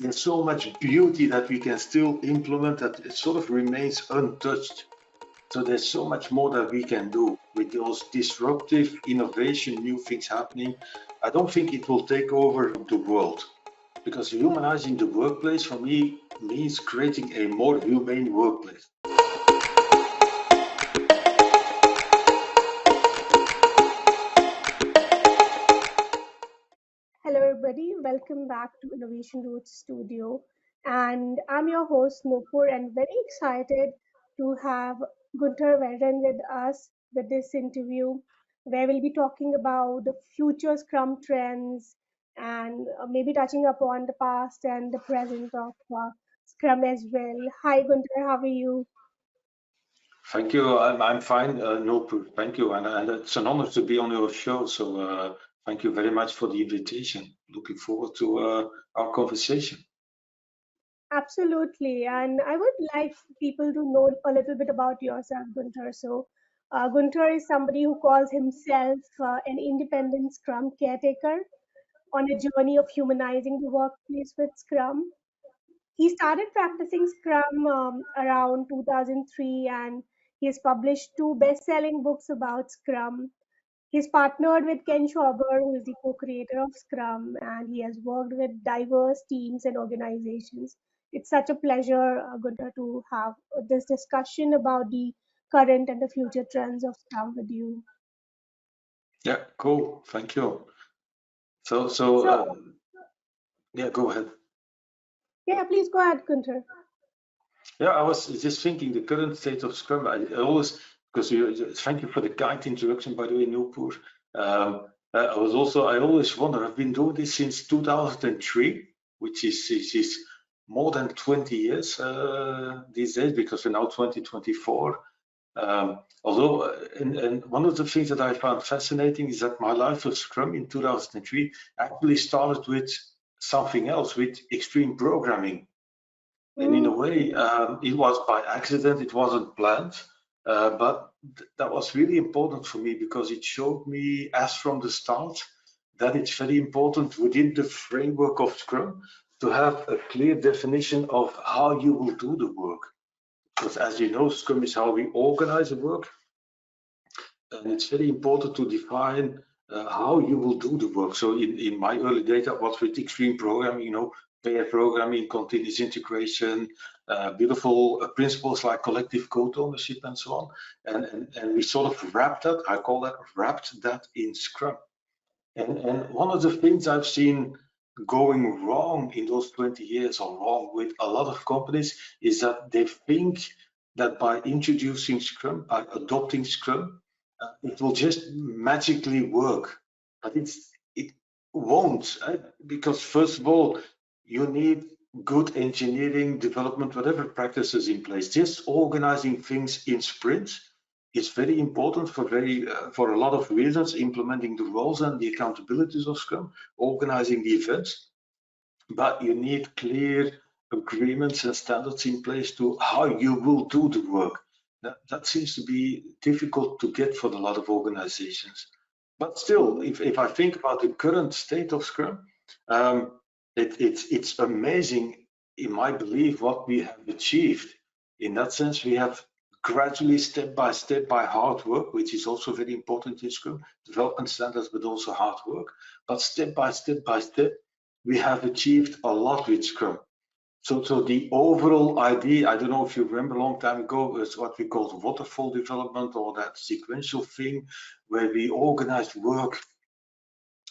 there's so much beauty that we can still implement that it sort of remains untouched. So there's so much more that we can do with those disruptive innovation, new things happening. I don't think it will take over the world, because humanizing the workplace for me means creating a more humane workplace. Hello, everybody. Welcome back to Innovation Roots Studio. And I'm your host, Noopur, and very excited to have Gunther Verheyen with us with this interview, where we'll be talking about the future Scrum trends and maybe touching upon the past and the present of Scrum as well. Hi, Gunther. How are you? Thank you. I'm fine, Noopur. Thank you. And it's an honor to be on your show. So thank you very much for the invitation. Looking forward to our conversation. Absolutely. And I would like people to know a little bit about yourself, Gunther. So, Gunther is somebody who calls himself an independent Scrum caretaker on a journey of humanizing the workplace with Scrum. He started practicing Scrum around 2003, and he has published two best selling books about Scrum. He's partnered with Ken Schwaber, who is the co-creator of Scrum, and he has worked with diverse teams and organizations. It's such a pleasure, Gunther, to have this discussion about the current and the future trends of Scrum with you. Yeah, cool. Thank you. So So, yeah, go ahead. yeah, please go ahead, Gunther. Yeah, I was just thinking the current state of Scrum. I always, because thank you for the kind introduction, by the way, Noopur. I always wonder, I've been doing this since 2003, which is more than 20 years these days, because we're now 2024. Although, and one of the things that I found fascinating is that my life of Scrum in 2003 actually started with something else, with extreme programming. And in a Mm, way, it was by accident, it wasn't planned. But that was really important for me because it showed me, as from the start, that it's very important within the framework of Scrum to have a clear definition of how you will do the work. Because as you know, Scrum is how we organize the work, and it's very important to define how you will do the work. So in my early data was with extreme programming, pair programming, continuous integration, beautiful principles like collective code ownership and so on. And we sort of wrapped that, I call that wrapped that in Scrum. And one of the things I've seen going wrong in those 20 years or wrong with a lot of companies is that they think that by introducing Scrum, by adopting Scrum, it will just magically work. But it won't, because first of all, you need good engineering, development, whatever practices in place. Just organizing things in sprints is very important for a lot of reasons, implementing the roles and the accountabilities of Scrum, organizing the events, but you need clear agreements and standards in place to how you will do the work. That seems to be difficult to get for a lot of organizations. But still, if I think about the current state of Scrum, um, it's amazing, in my belief, what we have achieved. In that sense, we have gradually, step by step, by hard work, which is also very important in Scrum, development standards, but also hard work. But step by step, we have achieved a lot with Scrum. So the overall idea, I don't know if you remember a long time ago, is what we called waterfall development, or that sequential thing where we organized work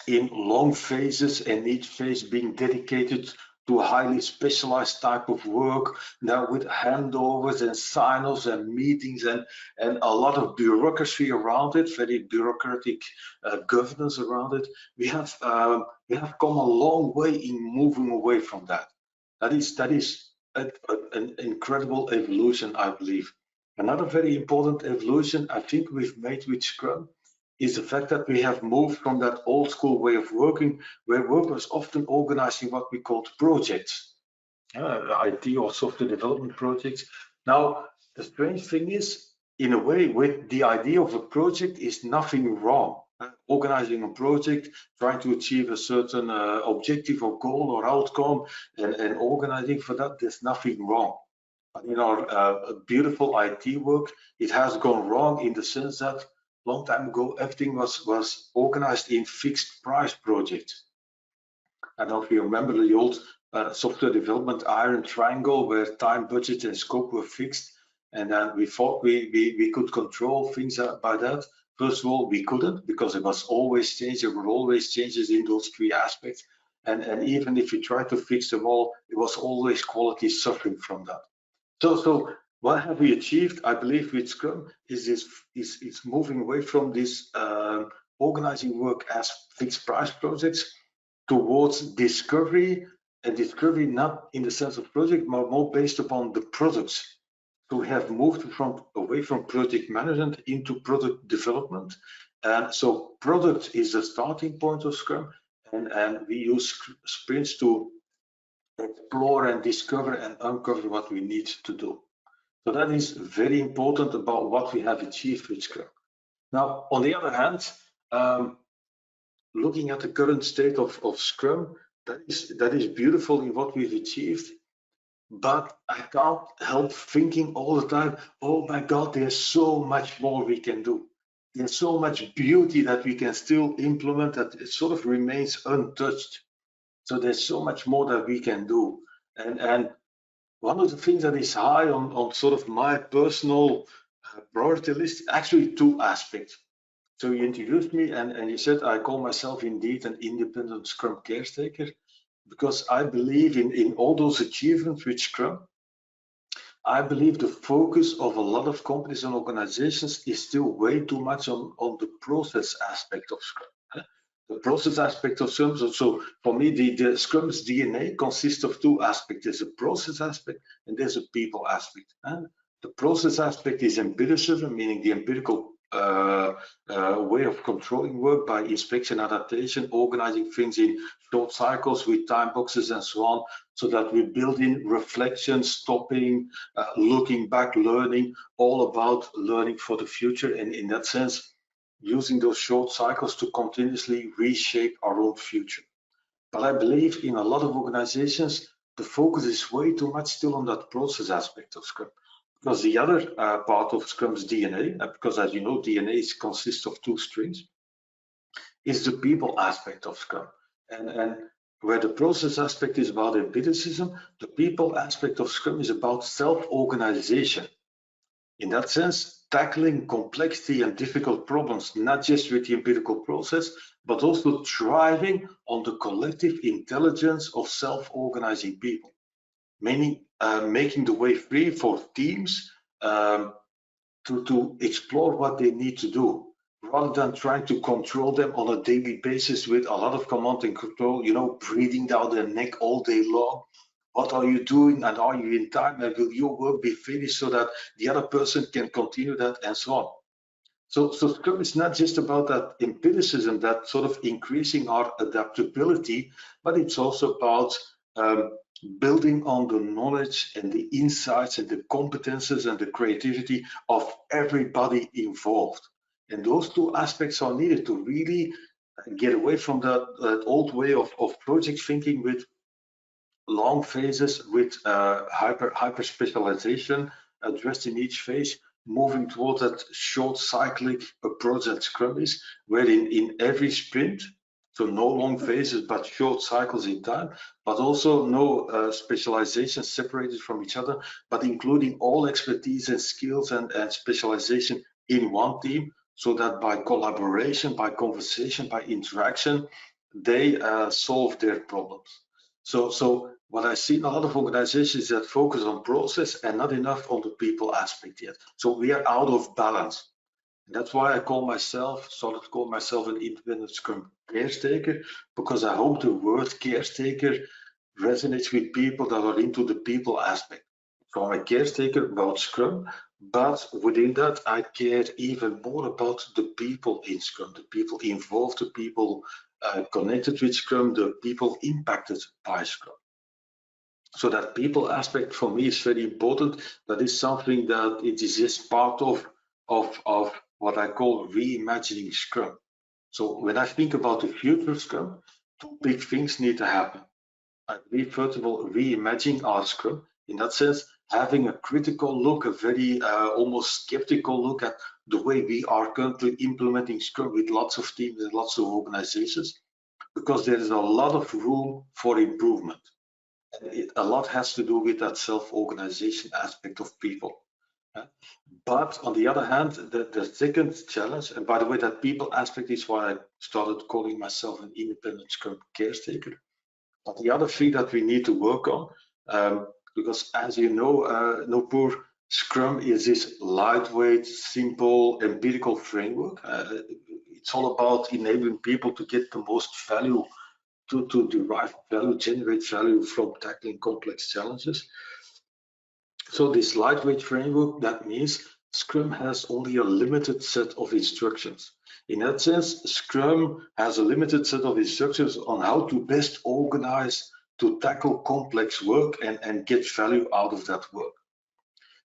in long phases and each phase being dedicated to a highly specialized type of work, now with handovers and sign-offs and meetings and a lot of bureaucracy around it, very bureaucratic governance around it. We have come a long way in moving away from that. That is an incredible evolution, I believe. Another very important evolution I think we've made with Scrum is the fact that we have moved from that old school way of working, where work was often organized in what we called projects, IT or software development projects. Now, the strange thing is, in a way, with the idea of a project is nothing wrong. organizing a project, trying to achieve a certain objective or goal or outcome, and organizing for that, there's nothing wrong. But in our beautiful IT work, it has gone wrong in the sense that long time ago, everything was organized in fixed price projects. I don't know if you remember the old software development iron triangle where time, budget, and scope were fixed. And then we thought we could control things by that. First of all, we couldn't because it was always changed. There were always changes in those three aspects. And even if we tried to fix them all, it was always quality suffering from that. So what have we achieved? I believe with Scrum is moving away from this organizing work as fixed price projects towards discovery, and discovery not in the sense of project, but more based upon the products. So we have moved away from project management into product development. And so product is the starting point of Scrum, and we use sprints to explore and discover and uncover what we need to do. So that is very important about what we have achieved with Scrum. Now, on the other hand, looking at the current state of Scrum, that is beautiful in what we've achieved, but I can't help thinking all the time, oh my God, there's so much more we can do. There's so much beauty that we can still implement that it sort of remains untouched. So there's so much more that we can do. And one of the things that is high on sort of my personal priority list, actually two aspects. So you introduced me and you said I call myself indeed an independent Scrum caretaker because I believe in all those achievements with Scrum. I believe the focus of a lot of companies and organizations is still way too much on the process aspect of Scrum. The process aspect of Scrum, so for me, the Scrum's DNA consists of two aspects. There's a process aspect and there's a people aspect. The process aspect is empiricism, meaning the empirical way of controlling work by inspection, adaptation, organizing things in short cycles with time boxes and so on, so that we build in reflection, stopping, looking back, learning, all about learning for the future. And in that sense, using those short cycles to continuously reshape our own future. But I believe in a lot of organizations, the focus is way too much still on that process aspect of Scrum. Because the other part of Scrum's DNA, because as you know, DNA consists of two strings, is the people aspect of Scrum. And where the process aspect is about empiricism, the people aspect of Scrum is about self-organization. In that sense, tackling complexity and difficult problems, not just with the empirical process, but also thriving on the collective intelligence of self-organizing people, meaning making the way free for teams to explore what they need to do, rather than trying to control them on a daily basis with a lot of command and control, breathing down their neck all day long. What are you doing and are you in time and will your work be finished so that the other person can continue that and so on. So Scrum is not just about that empiricism, that sort of increasing our adaptability, but it's also about building on the knowledge and the insights and the competences and the creativity of everybody involved. And those two aspects are needed to really get away from that old way of project thinking with long phases, with hyper specialization addressed in each phase, moving towards that short cyclic approach that Scrum is, where in every sprint, so no long phases but short cycles in time, but also no specialization separated from each other, but including all expertise and skills and specialization in one team, so that by collaboration, by conversation, by interaction, they solve their problems. So what I see in a lot of organizations is that focus on process and not enough on the people aspect yet. So we are out of balance. And that's why I started to call myself an independent Scrum caretaker, because I hope the word caretaker resonates with people that are into the people aspect. So I'm a caretaker about Scrum, but within that, I care even more about the people in Scrum, the people involved, the people connected with Scrum, the people impacted by Scrum. So that people aspect for me is very important. That is something that it is just part of what I call reimagining Scrum. So when I think about the future Scrum, two big things need to happen. I believe, first of all, reimagining our Scrum. In that sense, having a critical look, a very almost skeptical look at the way we are currently implementing Scrum with lots of teams and lots of organizations, because there is a lot of room for improvement. And a lot has to do with that self-organization aspect of people. But on the other hand, the second challenge, and by the way, that people aspect is why I started calling myself an independent Scrum caretaker. But the other thing that we need to work on, because as you know, Noopur, Scrum is this lightweight, simple, empirical framework. It's all about enabling people to get the most value, to derive value, generate value from tackling complex challenges. So this lightweight framework, that means Scrum has only a limited set of instructions. In that sense, Scrum has a limited set of instructions on how to best organize to tackle complex work and get value out of that work.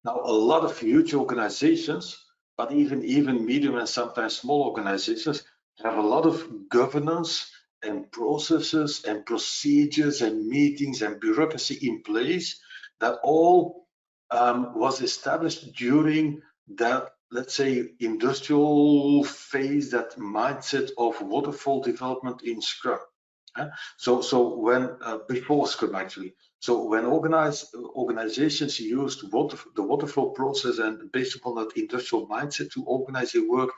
Now, a lot of huge organizations, but even medium and sometimes small organizations, have a lot of governance and processes and procedures and meetings and bureaucracy in place that all was established during that, let's say, industrial phase, that mindset of waterfall development in Scrum. So when before Scrum actually, so when organizations used the waterfall process and based upon that industrial mindset to organize their work,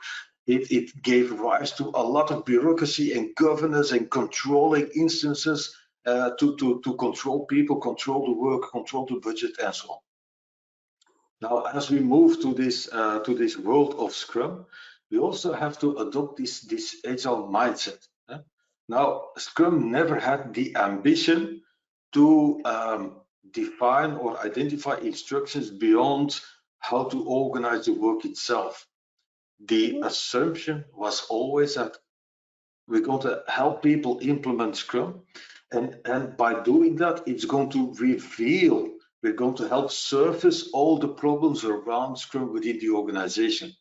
it gave rise to a lot of bureaucracy and governance and controlling instances to control people, control the work, control the budget, and so on. Now, as we move to this world of Scrum, we also have to adopt this agile mindset. Now, Scrum never had the ambition to define or identify instructions beyond how to organize the work itself. The assumption was always that we're going to help people implement Scrum, and by doing that, it's going to reveal, we're going to help surface all the problems around Scrum within the organization.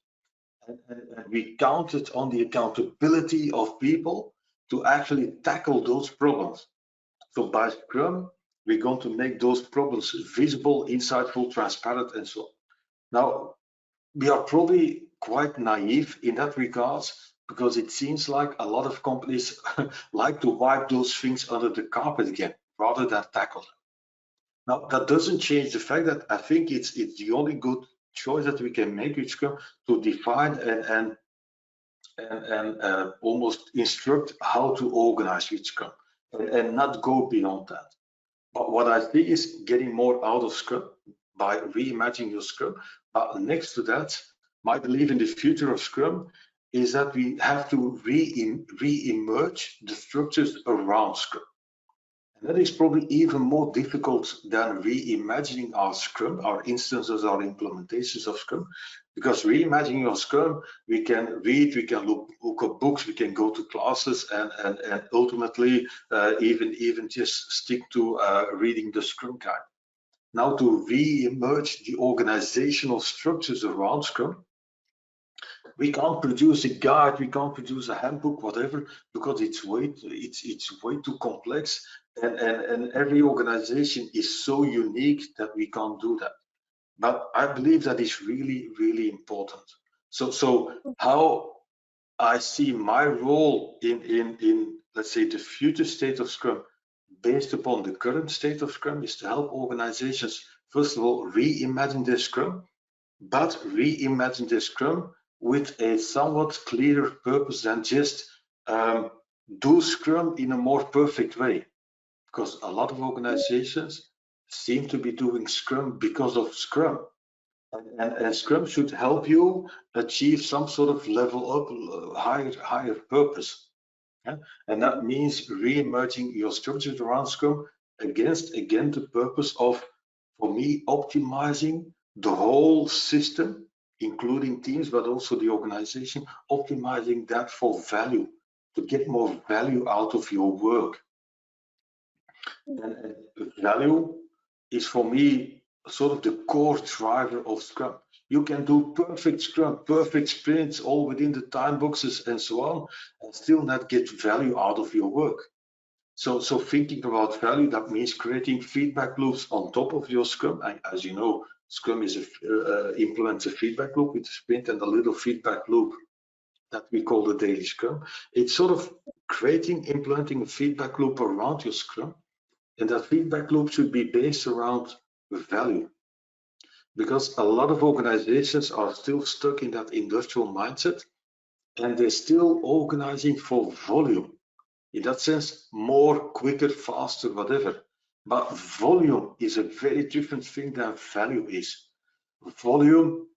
And we counted on the accountability of people to actually tackle those problems. So by Scrum, we're going to make those problems visible, insightful, transparent, and so on. Now, we are probably quite naive in that regard, because it seems like a lot of companies like to wipe those things under the carpet again, rather than tackle them. Now, that doesn't change the fact that I think it's the only good choice that we can make with Scrum, to define and almost instruct how to organize with Scrum, and not go beyond that. But what I think is getting more out of Scrum by reimagining your Scrum. But next to that, my belief in the future of Scrum is that we have to re-emerge the structures around Scrum. And that is probably even more difficult than reimagining our Scrum, our instances, our implementations of Scrum, because reimagining our Scrum, we can read, we can look up books, we can go to classes, and ultimately even just stick to reading the Scrum Guide. Now, to re-emerge the organizational structures around Scrum, we can't produce a guide, we can't produce a handbook, whatever, because it's way too complex, and every organization is so unique that we can't do that. But I believe that is really, really important. So how I see my role in let's say the future state of Scrum, based upon the current state of Scrum, is to help organizations, first of all, reimagine their Scrum, but reimagine their Scrum with a somewhat clearer purpose than just do Scrum in a more perfect way. Because a lot of organizations seem to be doing Scrum because of Scrum. And Scrum should help you achieve some sort of level up, higher purpose. Yeah? And that means re-emerging your structures around Scrum against, again, the purpose of, for me, optimizing the whole system, including teams, but also the organization, optimizing that for value, to get more value out of your work. And value is, for me, sort of the core driver of Scrum. You can do perfect Scrum, perfect sprints, all within the time boxes and so on, and still not get value out of your work. So thinking about value, that means creating feedback loops on top of your Scrum. And as you know, Scrum is implements a feedback loop with a sprint and a little feedback loop that we call the daily Scrum. It's sort of implementing a feedback loop around your Scrum, and that feedback loop should be based around value. Because a lot of organizations are still stuck in that industrial mindset, and they're still organizing for volume. In that sense, more, quicker, faster, whatever. But volume is a very different thing than value is. Volume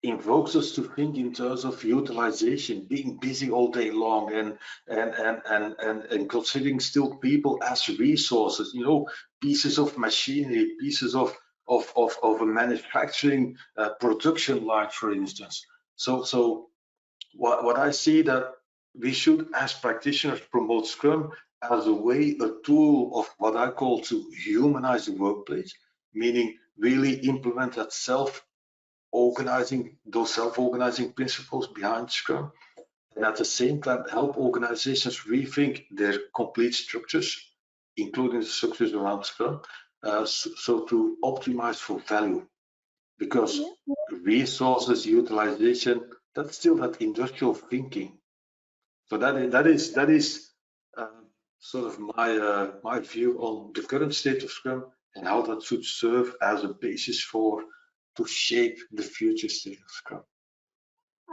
invokes us to think in terms of utilization, being busy all day long, and considering still people as resources, pieces of machinery, pieces of a manufacturing production line, for instance. So what I see that we should, as practitioners, promote Scrum as a way, a tool of what I call to humanize the workplace, meaning really implement that those self-organizing principles behind Scrum, and at the same time help organizations rethink their complete structures, including the structures around Scrum, so to optimize for value. Because resources utilization, that's still that industrial thinking. So that is sort of my view on the current state of Scrum and how that should serve as a basis to shape the future state of Scrum.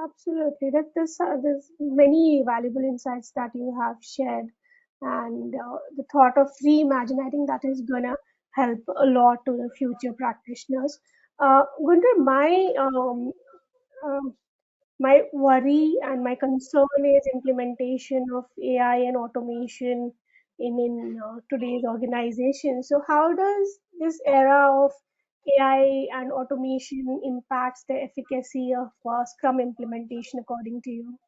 Absolutely. There's many valuable insights that you have shared, and the thought of reimagining, I think that is gonna help a lot to the future practitioners. Gunther, um, my worry and my concern is implementation of AI and automation in today's organization. So, how does this era of AI and automation impacts the efficacy of Scrum implementation, according to you?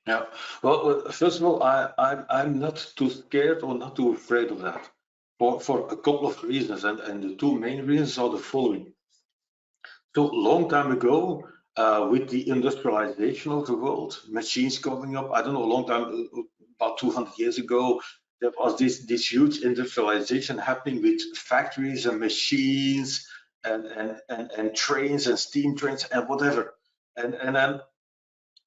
Yeah. Well, first of all, I'm not too scared or not too afraid of that for a couple of reasons, and the two main reasons are the following. So long time ago, with the industrialization of the world, machines coming up, I don't know, a long time, about 200 years ago, there was this huge industrialization happening with factories and machines and trains and steam trains and whatever. And then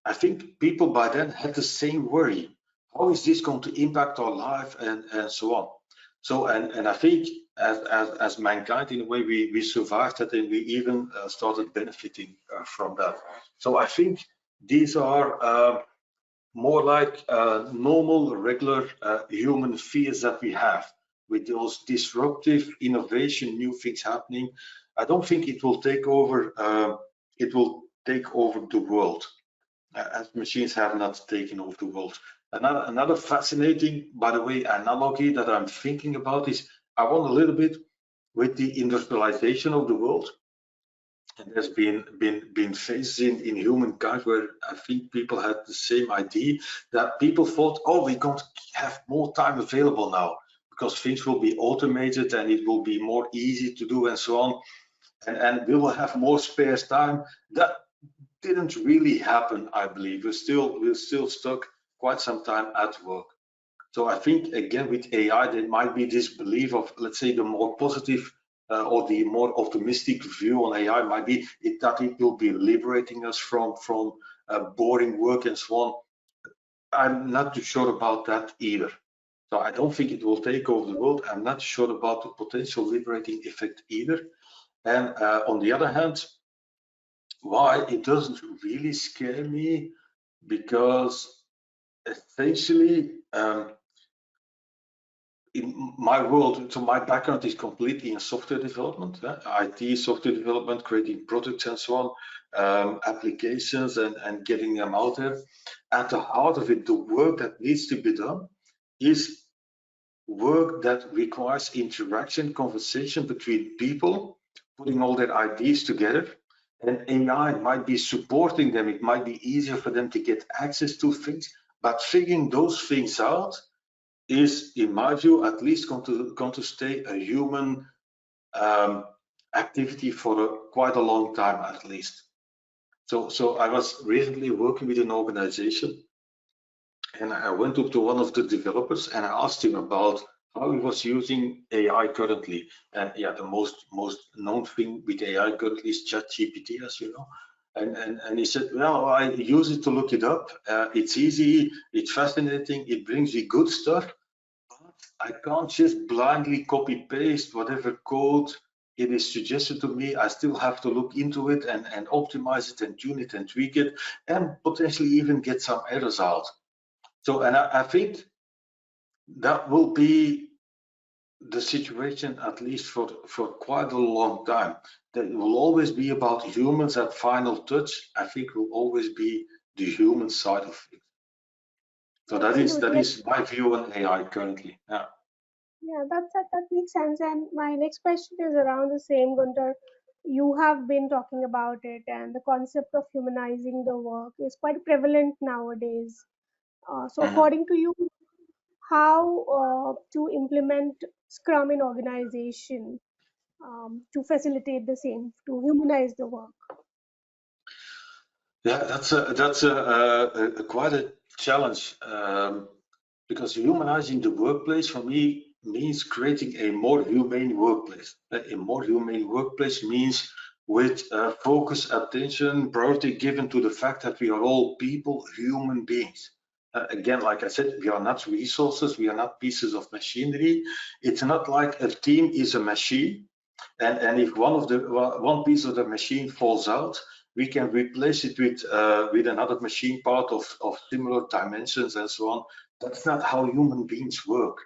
I think people by then had the same worry. How is this going to impact our life and so on? So and I think as mankind, in a way, we survived that, and we even started benefiting from that. So I think these are more like normal, regular human fears that we have with those disruptive innovation, new things happening. I don't think it will take over. It will take over the world, as machines have not taken over the world. Another fascinating, by the way, analogy that I'm thinking about is I want a little bit with the industrialization of the world. And there's been phases in humankind where I think people had the same idea, that people thought, oh, we're going to have more time available now because things will be automated and it will be more easy to do and so on. And we will have more spare time. That didn't really happen, I believe. We're still stuck quite some time at work. So I think again with AI, there might be this belief of, let's say, the more positive or the more optimistic view on AI might be that it will be liberating us from boring work and so on. I'm not too sure about that either. So I don't think it will take over the world. I'm not sure about the potential liberating effect either. And on the other hand, why it doesn't really scare me, because essentially in my world, so my background is completely in software development, IT software development, creating products and so on, applications and getting them out there. At the heart of it, the work that needs to be done is work that requires interaction, conversation between people, putting all their ideas together. And AI might be supporting them. It might be easier for them to get access to things, but figuring those things out is, in my view, at least going to stay a human activity for quite a long time at least. So I was recently working with an organization, and I went up to one of the developers and I asked him about how he was using AI currently. And yeah, the most known thing with AI currently is ChatGPT, as you know. And he said, well, I use it to look it up. It's easy, it's fascinating, it brings me good stuff. I can't just blindly copy paste whatever code it is suggested to me. I still have to look into it and optimize it and tune it and tweak it and potentially even get some errors out. So, and I think that will be the situation at least for quite a long time. That it will always be about humans at final touch. I think will always be the human side of it. So that Absolutely. is my view on AI currently. Yeah. Yeah, that makes sense. And my next question is around the same, Gunter. You have been talking about it, and the concept of humanizing the work is quite prevalent nowadays. So, Mhm. according to you, how to implement Scrum in organization to facilitate the same, to humanize the work? Yeah, that's quite a challenge, because humanizing the workplace for me means creating a more humane workplace. A more humane workplace means with focus, attention, priority given to the fact that we are all people, human beings. Again, like I said, we are not resources, we are not pieces of machinery. It's not like a team is a machine, and if one piece of the machine falls out, we can replace it with another machine part of similar dimensions and so on. That's not how human beings work.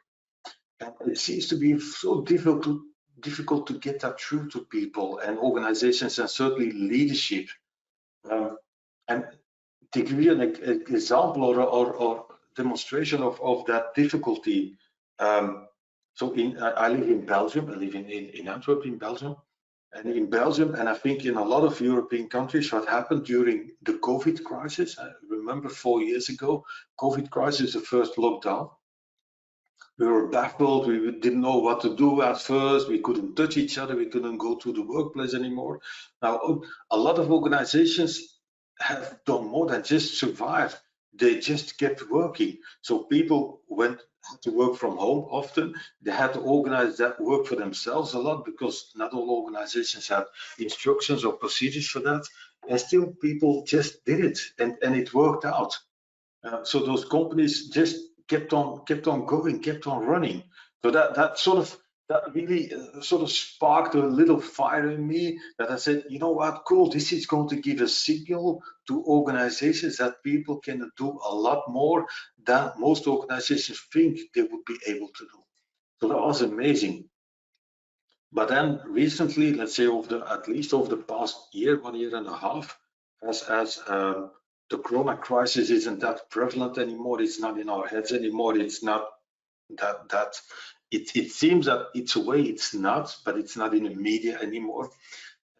And it seems to be so difficult to get that through to people and organizations and certainly leadership. And to give you an example or demonstration of that difficulty, so I live in Belgium. I live in Antwerp in Belgium. And in Belgium, and I think in a lot of European countries, what happened during the COVID crisis, I remember 4 years ago, COVID crisis, the first lockdown, we were baffled, we didn't know what to do at first, we couldn't touch each other, we couldn't go to the workplace anymore. Now, a lot of organizations have done more than just survive, they just kept working. So people had to work from home often, they had to organize that work for themselves a lot because not all organizations had instructions or procedures for that, and still people just did it, and it worked out. So those companies just kept on going, kept on running. So that really sort of sparked a little fire in me that I said, you know what, cool, this is going to give a signal to organizations that people can do a lot more than most organizations think they would be able to do. So that was amazing. But then recently, let's say at least over the past year, 1 year and a half, as the Corona crisis isn't that prevalent anymore, it's not in our heads anymore, it's not that it seems that it's a way it's not, but it's not in the media anymore.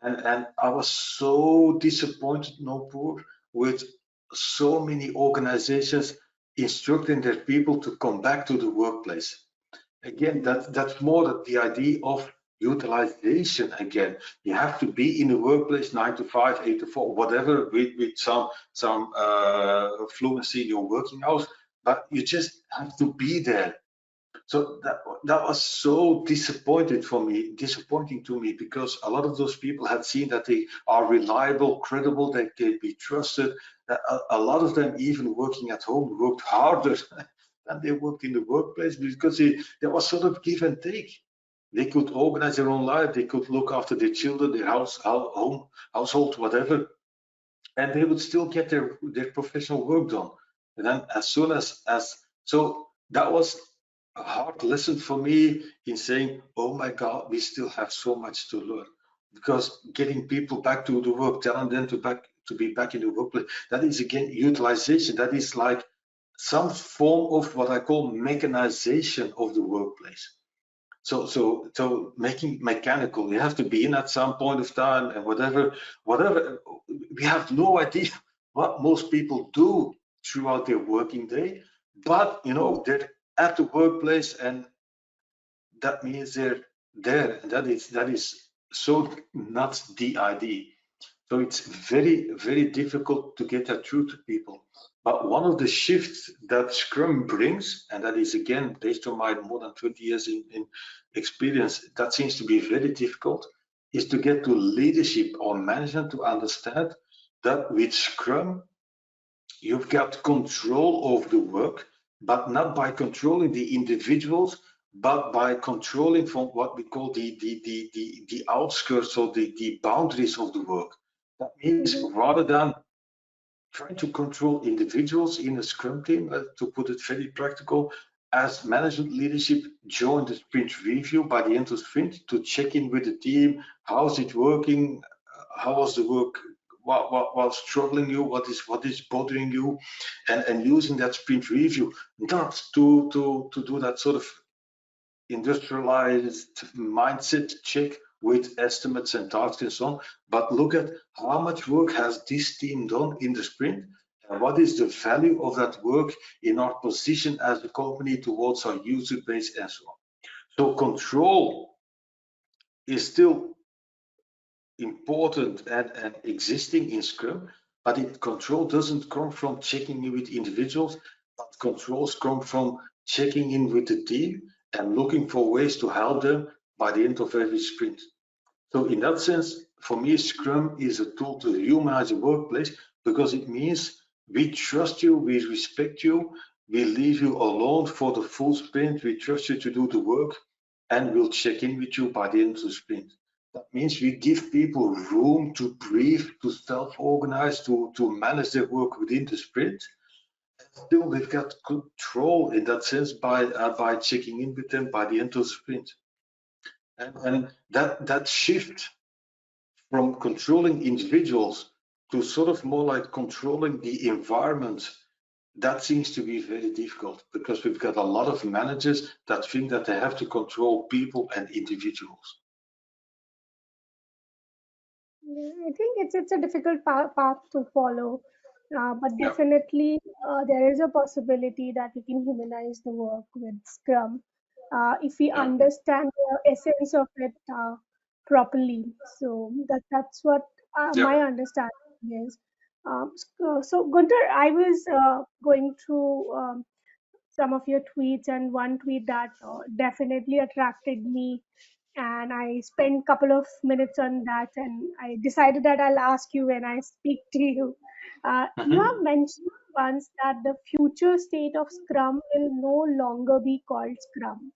And I was so disappointed, Noopur, with so many organizations instructing their people to come back to the workplace. Again, that's more the idea of utilization. Again, you have to be in the workplace 9 to 5, 8 to 4, whatever, with some fluency in your working hours, but you just have to be there. So that was so disappointing to me, because a lot of those people had seen that they are reliable, credible, they can be trusted. That a lot of them, even working at home, worked harder than they worked in the workplace, because there was sort of give and take. They could organize their own life, they could look after their children, their household, whatever, and they would still get their professional work done. And then as soon as so that was a hard lesson for me in saying, oh my God, we still have so much to learn. Because getting people back to the work, telling them to be back in the workplace, that is again utilization. That is like some form of what I call mechanization of the workplace. So making mechanical, you have to be in at some point of time, and whatever we have no idea what most people do throughout their working day, but they're at the workplace, and that means they're there, and that is so not the idea. So it's very, very difficult to get that through to people. But one of the shifts that Scrum brings, and that is again based on my more than 20 years in experience, that seems to be very difficult, is to get to leadership or management to understand that with Scrum, you've got control of the work, but not by controlling the individuals, but by controlling from what we call the outskirts or the boundaries of the work. That means rather than trying to control individuals in a Scrum team, to put it very practical, as management leadership, join the sprint review by the end of sprint to check in with the team. How's it working? How was the work? What was troubling you? What is bothering you? And using that sprint review, not to do that sort of industrialized mindset check with estimates and tasks and so on, but look at how much work has this team done in the sprint and what is the value of that work in our position as a company towards our user base and so on. So control is still important and existing in Scrum, but control doesn't come from checking in with individuals, but controls come from checking in with the team and looking for ways to help them by the end of every sprint. So in that sense, for me, Scrum is a tool to humanize the workplace because it means we trust you, we respect you, we leave you alone for the full sprint, we trust you to do the work, and we'll check in with you by the end of the sprint. That means we give people room to breathe, to self-organize, to manage their work within the sprint. Still, we've got control in that sense by checking in with them by the end of the sprint. And that shift from controlling individuals to sort of more like controlling the environment, that seems to be very difficult because we've got a lot of managers that think that they have to control people and individuals. I think it's a difficult path to follow, but definitely there is a possibility that we can humanize the work with Scrum if we Yeah. understand the essence of it properly. So that's what Yeah. my understanding is. So Gunther, I was going through some of your tweets, and one tweet that definitely attracted me, and I spent a couple of minutes on that, and I decided that I'll ask you when I speak to you. You have Mhm. mentioned once that the future state of Scrum will no longer be called Scrum.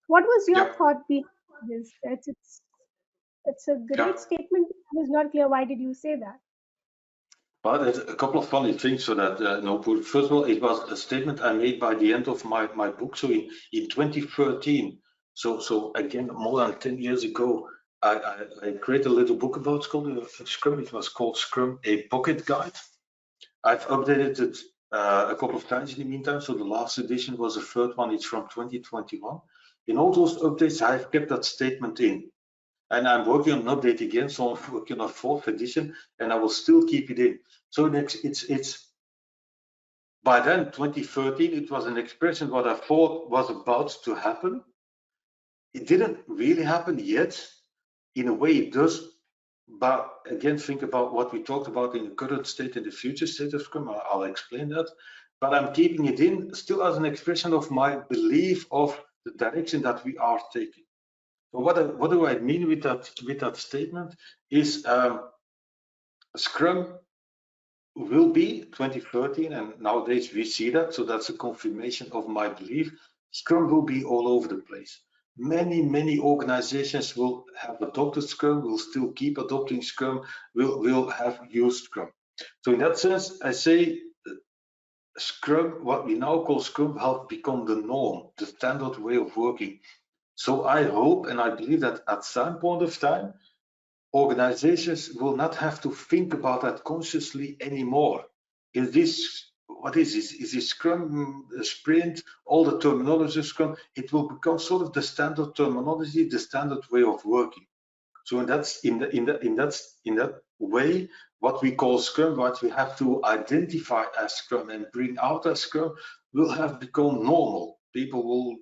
What was your Yeah. thought behind this? It's a Yeah. great statement. I was not clear. Why did you say that? Well, there's a couple of funny things for that, Noopur. First of all, it was a statement I made by the end of my book. So in 2013, so again, more than 10 years ago, I created a little book about Scrum. It was called Scrum, a Pocket Guide. I've updated it a couple of times in the meantime. So the last edition was the third one. It's from 2021. In all those updates, I've kept that statement in. And I'm working on an update again, so I'm working on a fourth edition, and I will still keep it in. So it's by then 2013, it was an expression what I thought was about to happen. It didn't really happen yet. In a way, it does. But again, think about what we talked about in the current state and the future state of Scrum. I'll explain that. But I'm keeping it in still as an expression of my belief of the direction that we are taking. So what do I mean with that statement? Is Scrum will be 2013, and nowadays we see that, so that's a confirmation of my belief. Scrum will be all over the place. Many organizations will have adopted Scrum, will still keep adopting Scrum, will have used Scrum. So in that sense, I say Scrum, what we now call Scrum, have become the norm, the standard way of working. So I hope and I believe that at some point of time, organizations will not have to think about that consciously anymore. Is this what is this? Is this Scrum, Sprint, all the terminology of Scrum? It will become sort of the standard terminology, the standard way of working. So that's in that way, what we call Scrum, what we have to identify as Scrum and bring out as Scrum, will have become normal. People will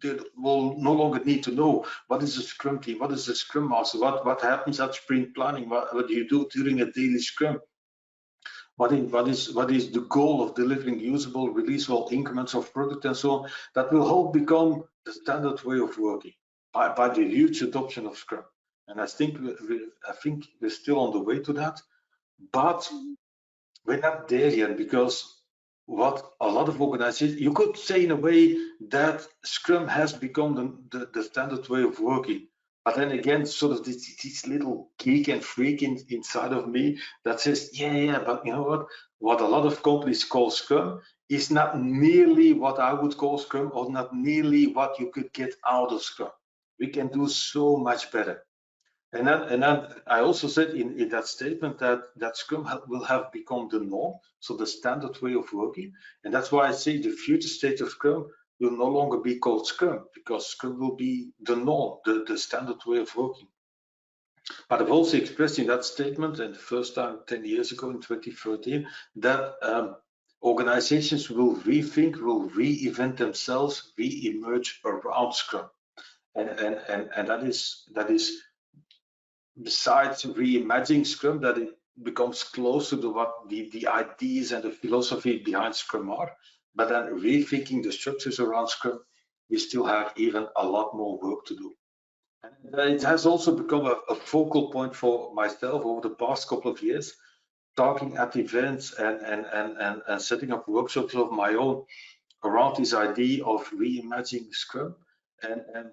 they will no longer need to know what is a Scrum team, what is a Scrum Master, what happens at sprint planning, what do you do during a daily Scrum, what is the goal of delivering usable, releasable increments of product and so on. That will all become the standard way of working by the huge adoption of Scrum. And I think we're still on the way to that, but we're not there yet, because what a lot of organizations, you could say in a way that Scrum has become the standard way of working. But then again, sort of this little geek and freak inside of me that says, yeah, but you know what? What a lot of companies call Scrum is not nearly what I would call Scrum, or not nearly what you could get out of Scrum. We can do so much better. And then I also said in that statement that Scrum will have become the norm, so the standard way of working. And that's why I say the future state of Scrum will no longer be called Scrum, because Scrum will be the norm, the standard way of working. But I've also expressed in that statement, and the first time 10 years ago in 2013, that organizations will rethink, will reinvent themselves, re-emerge around Scrum. And that is besides reimagining Scrum, that it becomes closer to what the ideas and the philosophy behind Scrum are, but then rethinking the structures around Scrum, we still have even a lot more work to do. And it has also become a focal point for myself over the past couple of years, talking at events and setting up workshops of my own around this idea of reimagining Scrum, and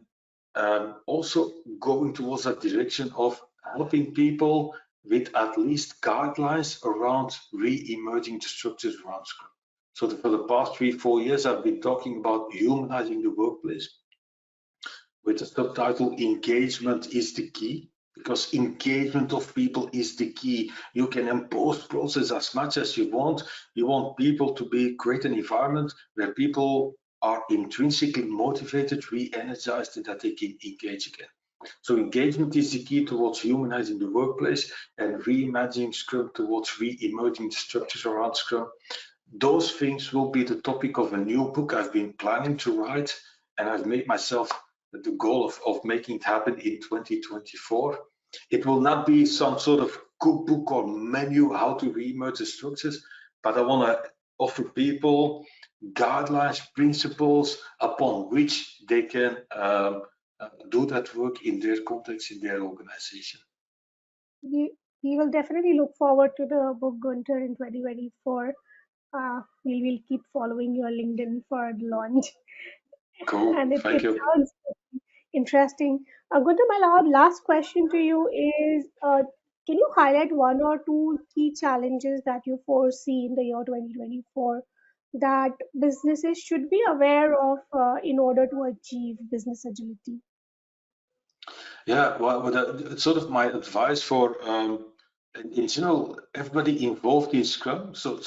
also going towards that direction of helping people with at least guidelines around re-emerging the structures around Scrum. So for the past 3-4 years, I've been talking about humanizing the workplace with the subtitle "Engagement is the key," because engagement of people is the key. You can impose process as much as you want. You want people to create an environment where people are intrinsically motivated, re-energized, and that they can engage again. So engagement is the key towards humanizing the workplace, and reimagining Scrum towards re-emerging structures around Scrum. Those things will be the topic of a new book I've been planning to write, and I've made myself the goal of making it happen in 2024. It will not be some sort of cookbook or menu how to re-emerge the structures, but I want to offer people guidelines, principles upon which they can do that work in their context, in their organization. We will definitely look forward to the book, Gunther, in 2024. We'll keep following your LinkedIn for the launch. Cool. And it Thank you. sounds interesting. Gunther, my last question to you is, can you highlight one or two key challenges that you foresee in the year 2024 that businesses should be aware of in order to achieve business agility? Yeah, well, sort of my advice for in general, everybody involved in Scrum, so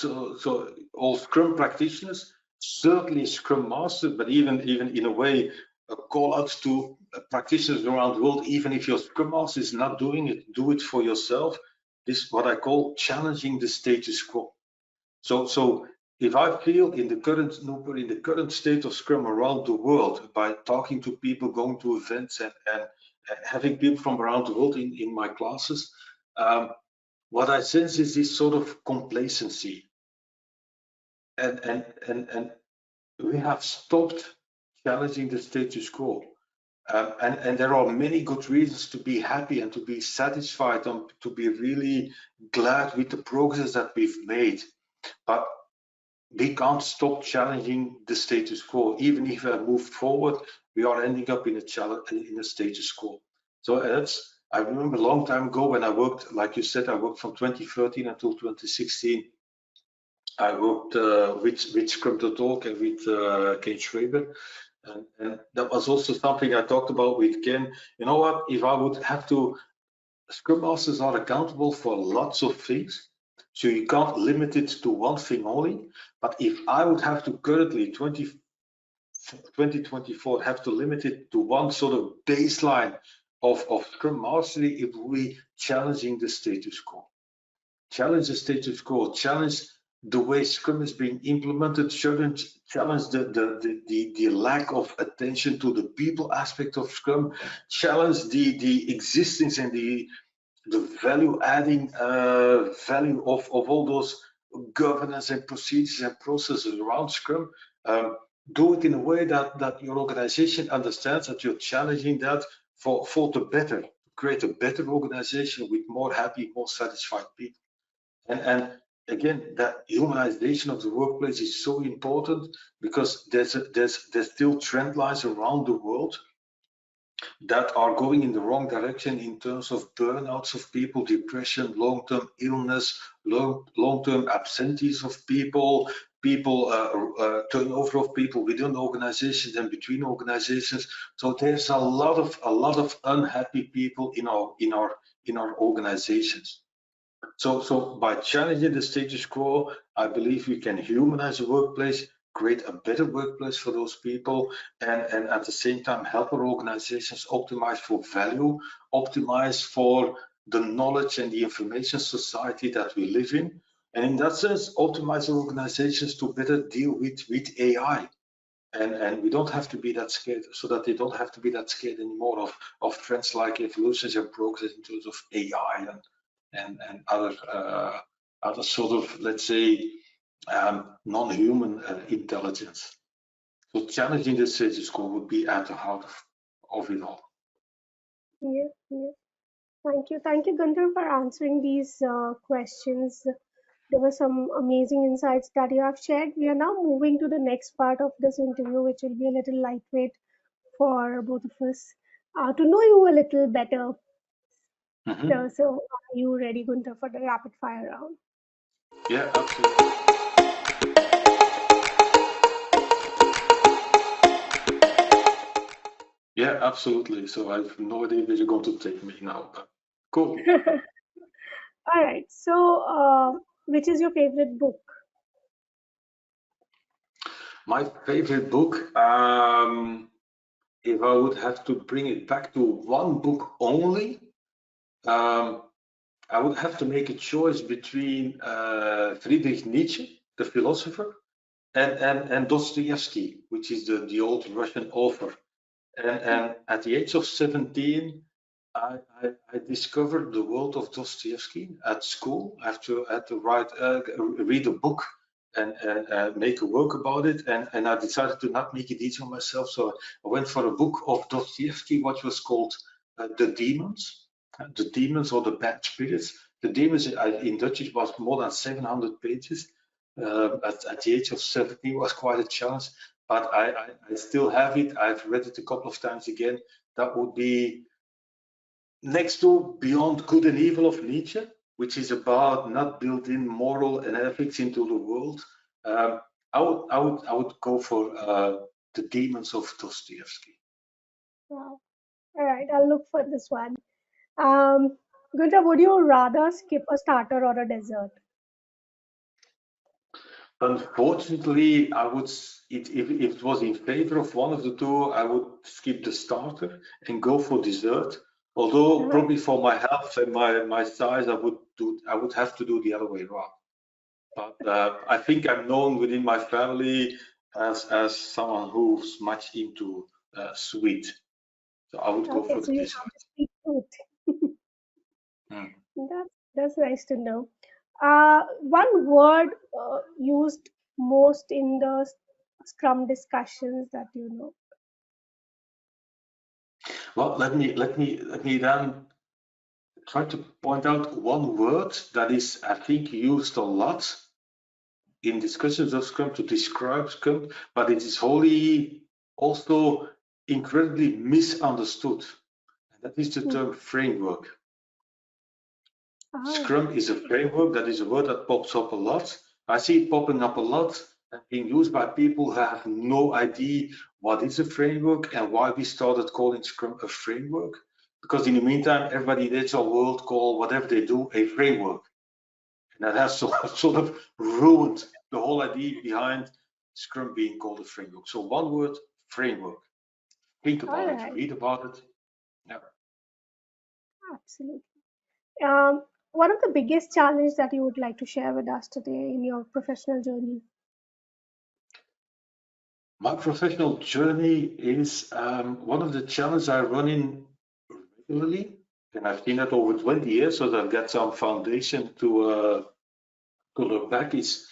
all Scrum practitioners, certainly Scrum Masters, but even in a way, a call out to practitioners around the world. Even if your Scrum Master is not doing it, do it for yourself. This is what I call challenging the status quo. So if I feel in the current Noopur, in the current state of Scrum around the world, by talking to people, going to events, and having people from around the world in my classes, what I sense is this sort of complacency, and we have stopped challenging the status quo. And there are many good reasons to be happy and to be satisfied and to be really glad with the progress that we've made. But we can't stop challenging the status quo. Even if we move forward, we are ending up in a status quo. So I remember a long time ago when I worked, like you said, I worked from 2013 until 2016. I worked with Scrum.org and with Ken Schwaber. And that was also something I talked about with Ken. You know what, if I would have to, Scrum Masters are accountable for lots of things. So you can't limit it to one thing only. But if I would have to currently 2024 have to limit it to one sort of baseline of Scrum Mastery, it will be challenging the status quo. Challenge the status quo, challenge the way Scrum is being implemented challenge the lack of attention to the people aspect of Scrum, challenge the existence and the value adding value of all those governance and procedures and processes around Scrum. Do it in a way that your organization understands that you're challenging that for the better, create a better organization with more happy, more satisfied people. And again, that humanization of the workplace is so important because there's still trend lines around the world that are going in the wrong direction in terms of burnouts of people, depression, long-term illness, long-term absentees of people, turnover of people within organizations and between organizations. So there's a lot of unhappy people in our organizations. So by challenging the status quo, I believe we can humanize the workplace, create a better workplace for those people, and at the same time help our organizations optimize for value, optimize for the knowledge and the information society that we live in. And in that sense, optimize our organizations to better deal with AI. And we don't have to be that scared, so that they don't have to be that scared anymore of trends like evolutions and progress in terms of AI and other sort of, let's say, non-human intelligence. So challenging the status quo would be at the heart of it all. Yes, yes. Thank you, Gunther, for answering these questions. There were some amazing insights that you have shared. We are now moving to the next part of this interview, which will be a little lightweight for both of us to know you a little better. So, are you ready, Gunther, for the rapid fire round? Yeah, absolutely. Yeah, absolutely. So I have no idea where you're going to take me now, but cool. All right. So, which is your favorite book? My favorite book, if I would have to bring it back to one book only, um, I would have to make a choice between Friedrich Nietzsche, the philosopher, and Dostoevsky, which is the old Russian author. And at the age of 17, I discovered the world of Dostoevsky at school. I had to read a book and make a work about it. And I decided to not make it easy on myself. So I went for a book of Dostoevsky, what was called The Demons or the Bad Spirits. The Demons in Dutch, it was more than 700 pages. At the age of 17 was quite a challenge, but I still have it. I've read it a couple of times again. That would be next to Beyond Good and Evil of Nietzsche, which is about not building moral and ethics into the world. I would go for The Demons of Dostoevsky. Wow. All right. I'll look for this one. Um, Gunther, would you rather skip a starter or a dessert? Unfortunately, if it was in favor of one of the two, I would skip the starter and go for dessert. Although All right. probably for my health and my size, I would have to do the other way around. But I think I'm known within my family as someone who's much into sweet. So I would go Okay. for the So you have dessert. the sweet tooth. Mm. That's nice to know. One word used most in the Scrum discussions that you know. Well, let me then try to point out one word that is, I think, used a lot in discussions of Scrum to describe Scrum, but it is wholly also incredibly misunderstood. And that is the Hmm. term framework. Ah, Scrum is a framework. That is a word that pops up a lot. I see it popping up a lot and being used by people who have no idea what is a framework and why we started calling Scrum a framework. Because in the meantime, everybody in the digital world call whatever they do a framework. And that has sort of ruined the whole idea behind Scrum being called a framework. So one word, framework. Think all about it, right. read about it. Yeah. Absolutely. Um, One of the biggest challenges that you would like to share with us today in your professional journey? My professional journey is one of the challenges I run in regularly, and I've seen that over 20 years, so that I've got some foundation to look back. Is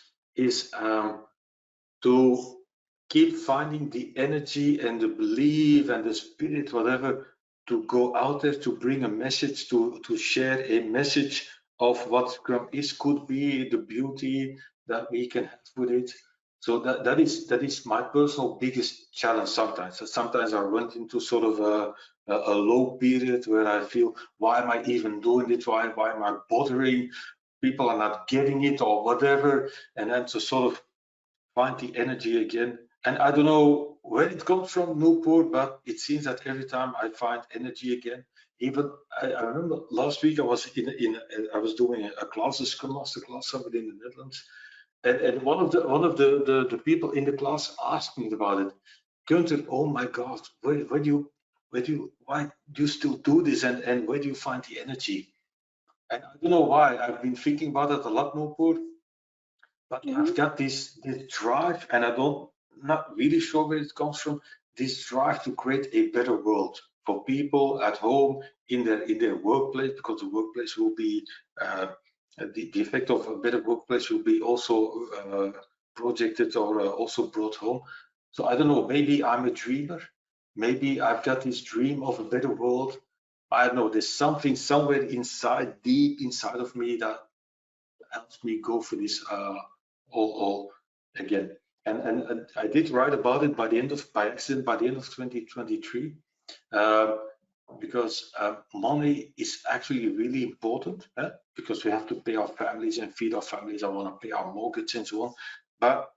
to keep finding the energy and the belief and the spirit, whatever, to go out there to bring a message, to share a message of what Scrum is, could be, the beauty that we can have with it. So that is my personal biggest challenge sometimes. So sometimes I run into sort of a low period where I feel, why am I even doing it? Why am I bothering? People are not getting it or whatever. And then to sort of find the energy again. And I don't know where it comes from, Noopur, but it seems that every time I find energy again, even I remember last week I was I was doing a class, a Scrum Master class somewhere in the Netherlands, and one of the people in the class asked me about it. Gunther, oh my God, why do you still do this, and where do you find the energy? And I don't know why. I've been thinking about it a lot, Noopur, but Hmm. I've got this drive, and I don't not really sure where it comes from. This drive to create a better world for people at home in their workplace, because the workplace will be the effect of a better workplace will be also projected or also brought home. So I don't know. Maybe I'm a dreamer. Maybe I've got this dream of a better world. I don't know. There's something somewhere inside, deep inside of me, that helps me go for this all again. And I did write about it by accident by the end of 2023, uh, because money is actually really important, because we have to pay our families and feed our families. I want to pay our mortgage and so on, but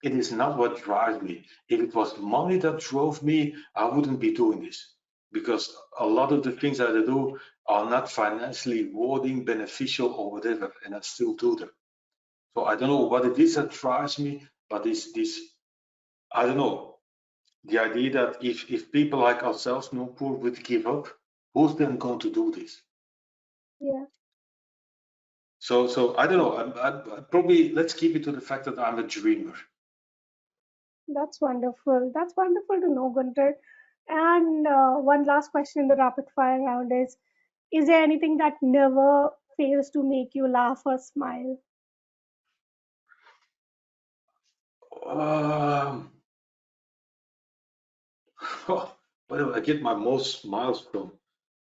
it is not what drives me. If it was money that drove me, I wouldn't be doing this, because a lot of the things that I do are not financially rewarding, beneficial, or whatever, and I still do them. So I don't know what it is that drives me, but this I don't know, the idea that if people like ourselves, Noopur, would give up, who's then going to do this? Yeah, So I don't know. Probably let's keep it to the fact that I'm a dreamer. that's wonderful. That's wonderful to know, Gunter. And one last question in the rapid fire round is there anything that never fails to make you laugh or smile? Um, where do I get my most smiles from?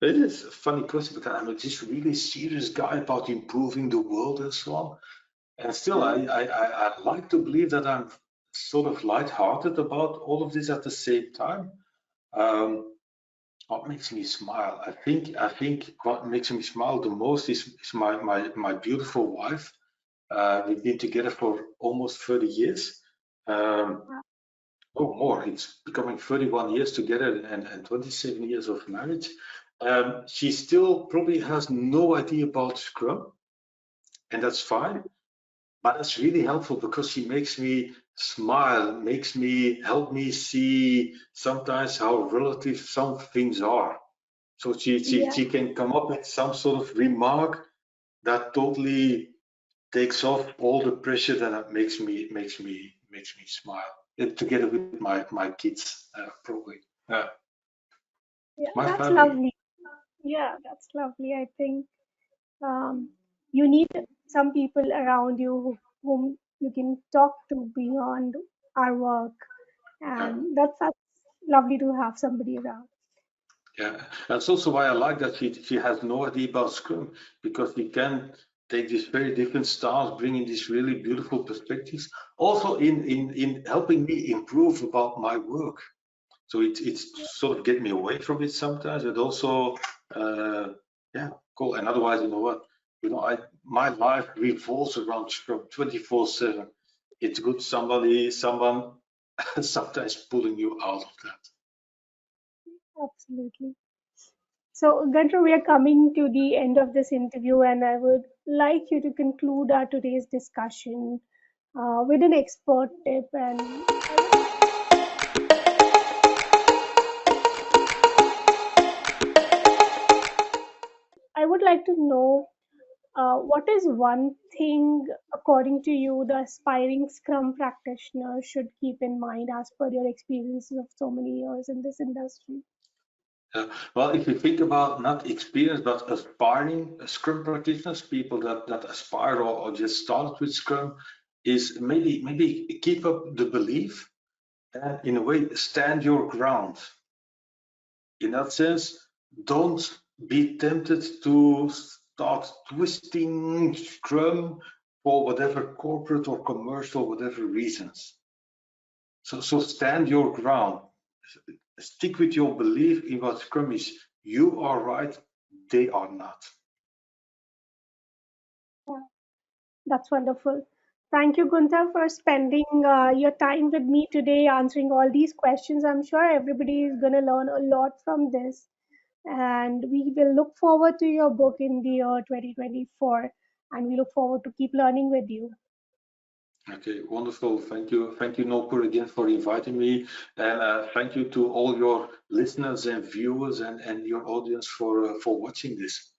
It is a funny question because I'm just really serious guy about improving the world and so on. And still, Hmm. I like to believe that I'm sort of lighthearted about all of this at the same time. Um, what makes me smile? I think what makes me smile the most is my beautiful wife. We've been together for almost 30 years. Um, oh, more. It's becoming 31 years together and 27 years of marriage. She still probably has no idea about Scrum, and that's fine. But it's really helpful because she makes me smile, makes me help me see sometimes how relative some things are. So Yeah, she can come up with some sort of remark that totally takes off all the pressure that it makes me smile. Together with my kids, probably. yeah, My that's family. lovely. Yeah, that's lovely. I think um, you need some people around you whom you can talk to beyond our work, Yeah. and that's lovely to have somebody around. Yeah, that's also why I like that she has no idea about Scrum, because we can take these very different styles, bringing these really beautiful perspectives, also in helping me improve about my work. So it's sort of get me away from it sometimes, but also yeah, cool. And otherwise, you know what, I my life revolves around Scrum 24/7. It's good someone sometimes pulling you out of that. Absolutely. So, Gunter, we are coming to the end of this interview, and I would like you to conclude our today's discussion with an expert tip. And I would like to know what is one thing, according to you, the aspiring Scrum practitioner should keep in mind as per your experiences of so many years in this industry? Well, if you think about not experience but aspiring Scrum practitioners, people that aspire or just started with Scrum, is maybe keep up the belief and in a way stand your ground. In that sense, don't be tempted to start twisting Scrum for whatever corporate or commercial, whatever reasons. So stand your ground. Stick with your belief in what Scrum is. You are right, they are not. Yeah, that's wonderful. Thank you, Gunther, for spending your time with me today, answering all these questions. I'm sure everybody is going to learn a lot from this. And we will look forward to your book in the year 2024. And we look forward to keep learning with you. Okay, wonderful. Thank you, Noopur, again for inviting me, and thank you to all your listeners and viewers and your audience for watching this.